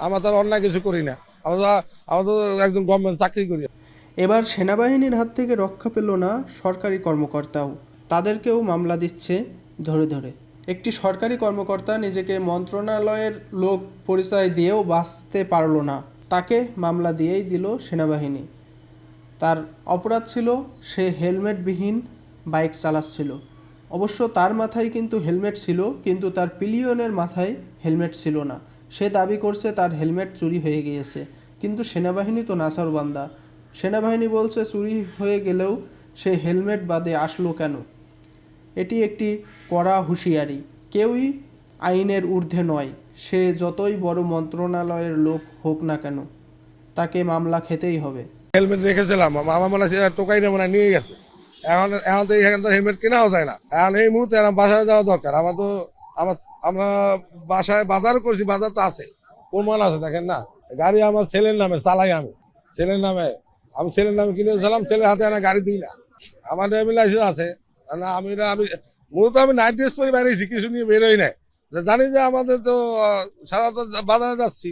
আমরা তো আর অন্যায় কিছু করি না, আমরা তো একজন গভর্নমেন্ট চাকরি করি। এবার সেনাবাহিনীর হাত থেকে রক্ষা পেল না সরকারি কর্মকর্তাও, তাদেরকেও মামলা দিচ্ছে ধরে ধরে। একটি সরকারি কর্মকর্তা নিজেকে মন্ত্রণালয়ের লোক পরিচয় দিয়েও বাঁচতে পারল না, তাকে মামলা দিয়েই দিল সেনাবাহিনী। তার অপরাধ ছিল সে হেলমেটবিহীন বাইক চালাচ্ছিল। অবশ্য তার মাথায় কিন্তু হেলমেট ছিল, কিন্তু তার পিলিয়নের মাথায় হেলমেট ছিল না। সে দাবি করছে তার হেলমেট চুরি হয়ে গিয়েছে, কিন্তু সেনাবাহিনী তো নাছোড়বান্দা। সেনাবাহিনী বলছে চুরি হয়ে গেলেও সে হেলমেট বাদে আসলো কেন। এটি একটি কড়া হুঁশিয়ারি। কেউই আইনের ঊর্ধ্বে নয়, সে যতই বড় মন্ত্রণালয়ের লোক হোক না কেন, তাকে মামলা খেতেই হবে। হেলমেট রেখেছিলাম, আমার মনে হয় টোকাই মনে হয় নিয়ে গেছে। এখন এখন তো এখানে তো হেলমেট কেনাও যায় না। এখন এই মুহূর্তে আমার বাসায় যাওয়া দরকার। আমার তো আমার আমরা বাসায় বাজার করছি, বাজার তো আছে, প্রমাণ আছে, দেখেন না। গাড়ি আমার ছেলের নামে চালাই, আমি ছেলের নামে, আমি ছেলের নামে কিনেছিলাম, ছেলের হাতে আনা গাড়ি দিই না। আমার ড্রাইভিং লাইসেন্স আছে না। আমি মূলত আমি নাইট ড্রেস পরে বেরিয়েছি, কিছু নিয়ে বেরোই নাই। জানি যে আমাদের তো সারা তো বাজারে যাচ্ছি।